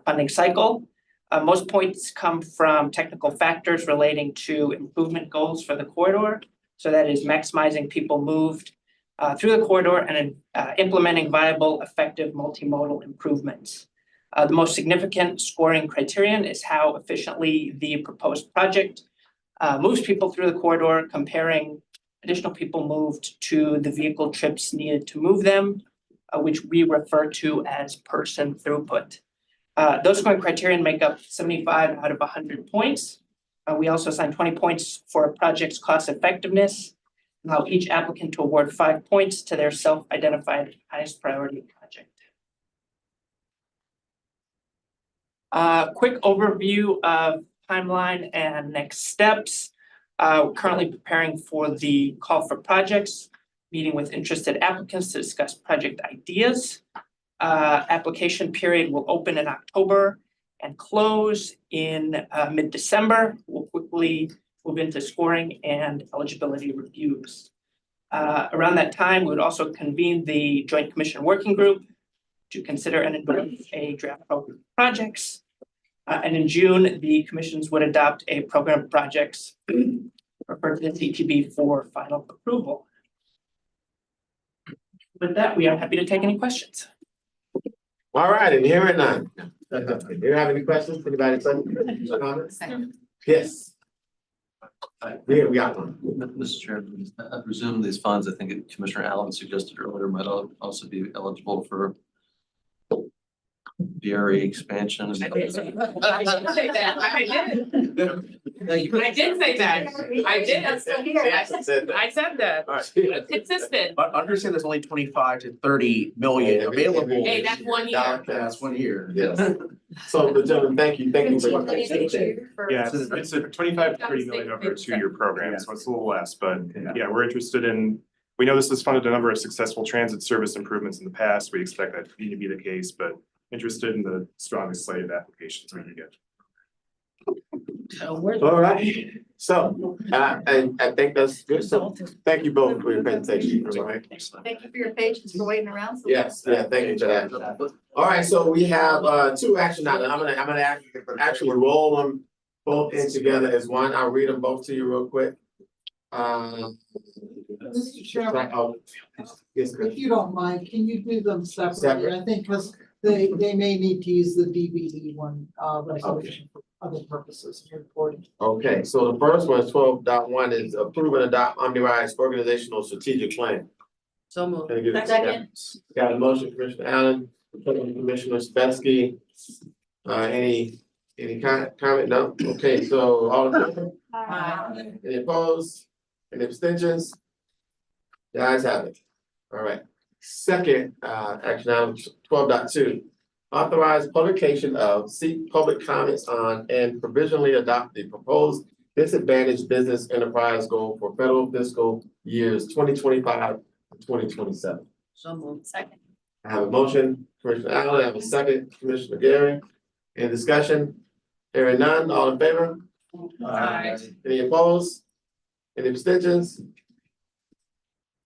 funding cycle. Most points come from technical factors relating to improvement goals for the corridor. So that is maximizing people moved through the corridor and implementing viable, effective multimodal improvements. The most significant scoring criterion is how efficiently the proposed project moves people through the corridor, comparing additional people moved to the vehicle trips needed to move them, which we refer to as person throughput. Those scoring criterion make up 75 out of 100 points. We also assign 20 points for a project's cost effectiveness, and allow each applicant to award 5 points to their self-identified highest priority project. Quick overview of timeline and next steps. We're currently preparing for the call for projects, meeting with interested applicants to discuss project ideas. Application period will open in October and close in mid-December. We'll quickly move into scoring and eligibility reviews. Around that time, we would also convene the Joint Commission Working Group to consider and endorse a draft program of projects. And in June, the commissions would adopt a program of projects referred to the CTB for final approval. With that, we are happy to take any questions. All right, and hearing none. Do you have any questions? Anybody? Comments? Yes. Yeah, we got one. Mr. Chairman, I presume these funds, I think Commissioner Allen suggested earlier, might also be eligible for VRE expansion. I did say that. I did say that. I did. I said that. Right. Consistent. But understand there's only 25 to 30 million available. Hey, that's 1 year. That's 1 year. Yes. So, gentlemen, thank you. Thank you for Yeah, it's a 25 to 30 million over a 2-year program, so it's a little less, but yeah, we're interested in, we know this has funded a number of successful transit service improvements in the past. We expect that to continue to be the case, but interested in the strongest slate of applications we can get. All right, so, and I think that's good, so thank you both for your presentation, all right? Thank you for your patience for waiting around. Yes, yeah, thank you for that. All right, so we have two action items. I'm gonna actually roll them both in together as one. I'll read them both to you real quick. Mr. Chairman, Yes, if you don't mind, can you do them separately? Separate. I think because they may need to use the DBE one, resolution for other purposes of reporting. Okay, so the first one, 12.1, is approve and adopt Omnirise organizational strategic plan. So moved. Can I get a Second. Got a motion, Commissioner Allen, Commissioner Spassky. Any comment? No? Okay, so all in favor? Any opposed? Any abstentions? The ayes have it. All right. Second, action item 12.2. Authorize publication of, seek public comments on, and provisionally adopt the proposed disadvantaged business enterprise goal for federal fiscal years 2025 to 2027. So moved. Second. I have a motion, Commissioner Allen, I have a second, Commissioner Gary. Any discussion? Hearing none, all in favor? Aye. Any opposed? Any abstentions?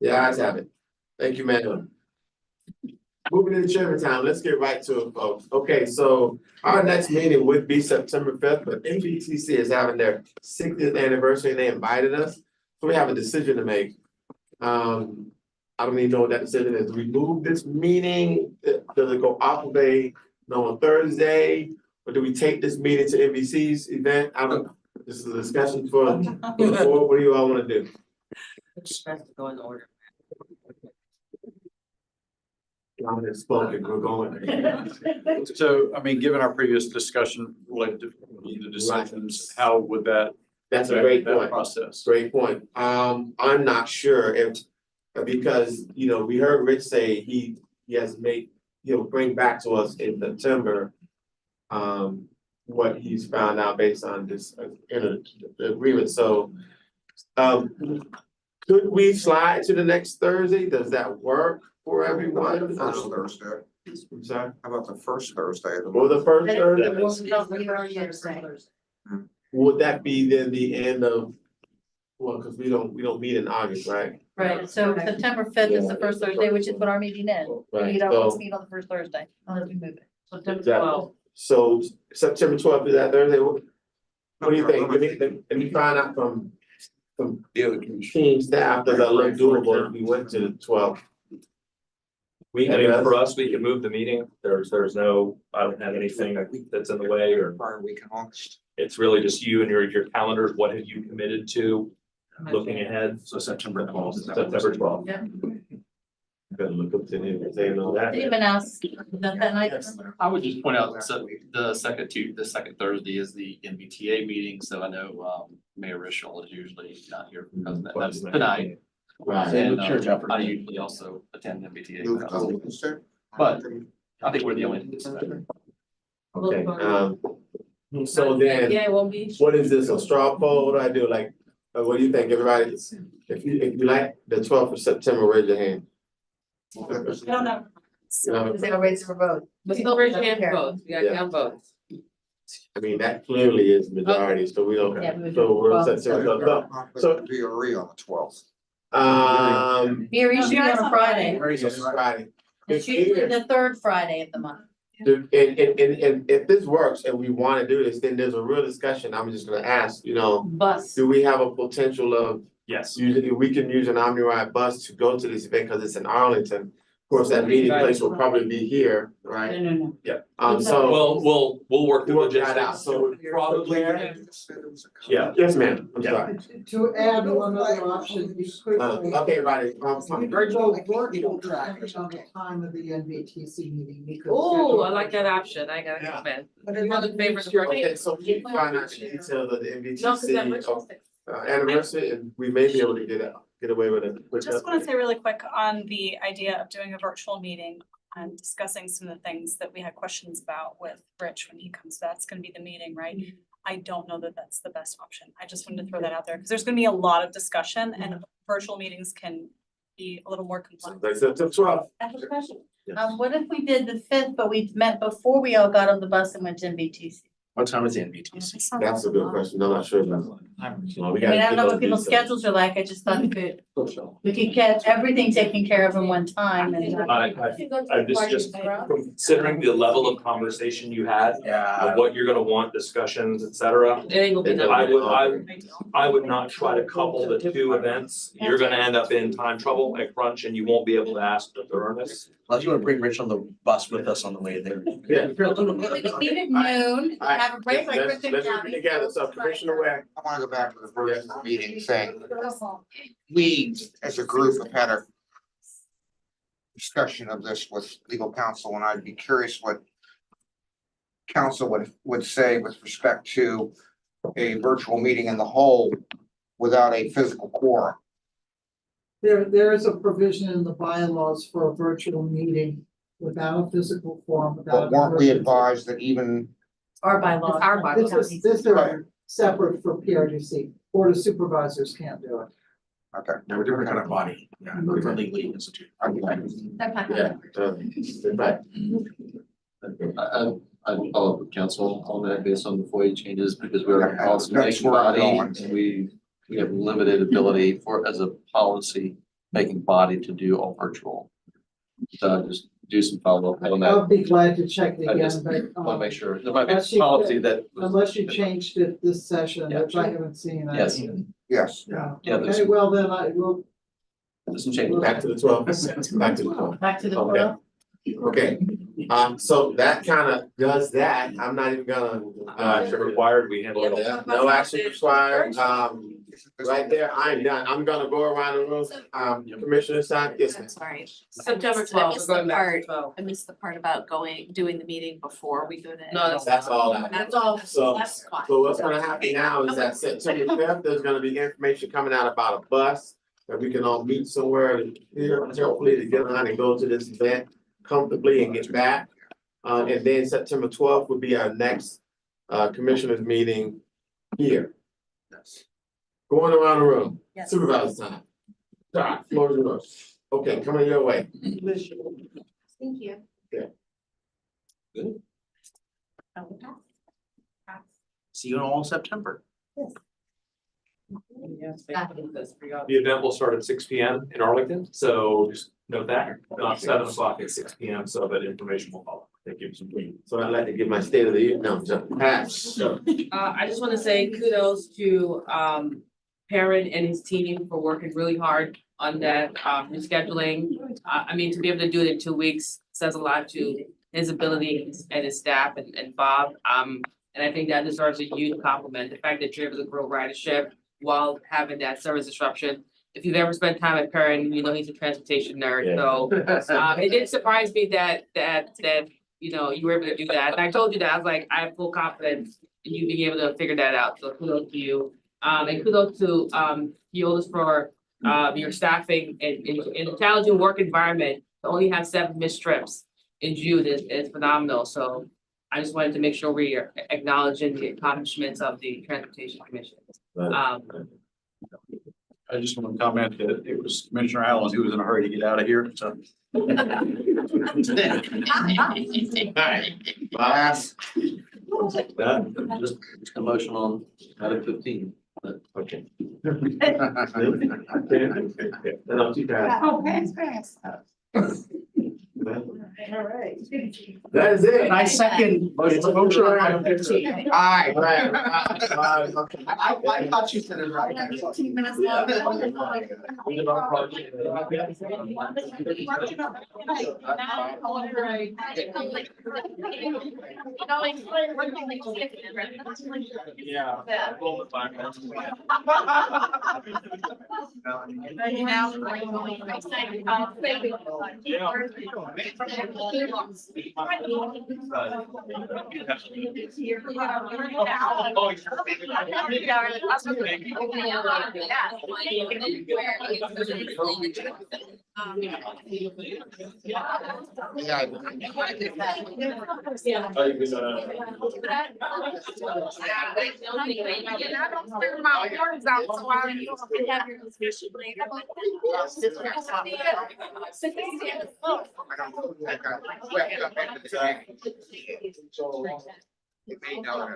The ayes have it. Thank you, madam. Moving into chairman time, let's get right to it, folks. Okay, so our next meeting would be September 5th, but MPTC is having their 60th anniversary and they invited us. So we have a decision to make. I don't even know what that decision is. Do we move this meeting? Does it go off of on Thursday? Or do we take this meeting to MVC's event? I don't know. This is a discussion for the board. What do you all want to do? Go in order. I'm just spoken, we're going. So, I mean, given our previous discussion related to the decisions, how would that? That's a great that point. Process. Great point. I'm not sure if, because, we heard Rich say he has he'll bring back to us in September. What he's found out based on this agreement, so. Could we slide to the next Thursday? Does that work for everyone? First Thursday. I'm sorry? How about the first Thursday of the Or month? the first Thursday? Thursday. Would that be then the end of, well, because we don't meet in August, right? Right, so September 5th is the first Thursday, which is what our meeting is. Right, Let's so- meet on the first Thursday, unless we move it. Exactly. So September 12th is that Thursday? What do you think? Let me find out from team staff, does that look doable if we went to the 12th? I mean, for us, we can move the meeting. There's no, I don't have anything that's in the way or Week in August. it's really just you and your calendars. What have you committed to looking ahead? So September 12th. September 12th. Yeah. Gotta look up to him and say all that. Even else, that night. I would just point out, so the second Thursday is the NBTA meeting, so I know Mayor Rischel is usually not here because that's tonight. Right. And Sure, Jeffrey. I usually also attend NBTA. Move to Wednesday. But I think we're the only. Okay, so then, Yeah, it won't be. what is this, a straw poll? What do I do? Like, what do you think, everybody? If you like the 12th of September, raise your hand. I don't know. Because they will raise for vote. But still raise your hand for both. You gotta count both. I mean, that clearly is majority, so we don't, Yeah, we would so do we're 12. September. So, DRE on the 12th. Here, you should be on a Friday. Friday. It's usually the third Friday of the month. And if this works and we wanna do this, then there's a real discussion. I'm just gonna ask, Bus. do we have a potential of Yes. usually we can use an OmniRide bus to go to this event because it's in Arlington. Of course, that meeting place will probably be here, right? No. So We'll work the we'll work that out. logistics. So Probably. Yeah. yes, ma'am. I'm sorry. To add one other option, you could. Okay, right. Virtual tracking on the time of the NBTC meeting. You could Oh, schedule- I like that option. I gotta go, man. But it's not in favor of Okay, so we can find out the details of the No, cause that MVTC anniversary and we may be able to get away with it. I just want to say really quick on the idea of doing a virtual meeting and discussing some of the things that we had questions about with Rich when he comes. That's gonna be the meeting, right? I don't know that that's the best option. I just wanted to throw that out there because there's gonna be a lot of discussion and virtual meetings can be a little more complex. Like September 12th. I have a question. What if we did the 5th, but we met before we all got on the bus and went to MBTC? What time is the NBTC? That's a good question. I'm not sure about. Well, we I mean, gotta I don't get know those what people's details. schedules are like, I just thought we could get everything taken care of in one time and. I just considering the level of conversation you had, of what you're gonna want, discussions, et cetera. I would not try to couple the two events. You're gonna end up in time trouble at crunch and you won't be able to ask the thoroughness. Unless you wanna bring Rich on the bus with us on the way there. Yeah. Leave at noon, have a break like Let's Griffin get County. together. So Commissioner Ware. I wanna go back to the first meeting thing. We, as a group, have had a discussion of this with legal counsel, and I'd be curious what counsel would say with respect to a virtual meeting in the whole without a physical quorum. There is a provision in the bylaws for a virtual meeting without a physical form, without. But weren't we advised that even, Our bylaws. Our bylaws. This is separate for PRTC, Board of Supervisors can't do it. okay. No, we're different kind of body, yeah, we're legally instituted. Yeah. Right. I'd follow up with council on that based on the FOIA changes because we're a policy That's making where I'm body going. and we have limited ability for, as a policy making body to do all virtual. So just do some follow up on I'll that. be glad to check it I again, just but. want to make sure. There might be Unless a you- policy that. Unless you changed it this session, Yeah. which I haven't seen. Yes. Yes. Yeah. Yeah, there's- Okay, well, then I will. There's some changes. Back to the 12%. Back to the 12. Back to the Okay. photo. Okay, so that kind of does that. I'm not even gonna, Action required, we handle it all. yeah, no action required. Right there, I'm done. I'm gonna go around the room. Commissioner Stein, yes, ma'am. Sorry. September I 12th, missed we're the going back to part, 12. I missed the part about doing the meeting before we go to. No, That's all. That's all. So, That's fine. so what's gonna happen now is that September 5th, there's gonna be information coming out about a bus that we can all meet somewhere here, hopefully to get on and go to this event comfortably and get back. And then September 12th will be our next commissioners meeting here. Going around the room, Yes. supervisor time. Start, floor is yours. Okay, coming your way. Thank you. See you all in September. The event will start at 6 P.M. in Arlington, so just note that, 7 o'clock at 6 P.M. so that information will follow. Thank you. So I'd like to give my state of the union, no, Pat. I just want to say kudos to Perrin and his team for working really hard on that rescheduling. I mean, to be able to do it in 2 weeks says a lot to his ability and his staff and Bob. And I think that deserves a huge compliment. The fact that you're able to grow ridership while having that service disruption. If you've ever spent time at Perrin, you know he's a transportation nerd, so it didn't surprise me that you know, you were able to do that. And I told you that, I was like, I have full confidence in you being able to figure that out. So kudos to you. And kudos to Keolis for your staffing in a challenging work environment. To only have 7 missed trips in June is phenomenal. So I just wanted to make sure we are acknowledging the accomplishments of the Transportation Commission. I just want to comment that it was Commissioner Allen who was in a hurry to get out of here, so. Just emotional out of 15, but okay. Oh, fast. All right. That is it. I second. Motion on item 15. Aye. I thought you said it right. 15 minutes long. Yeah. It may not.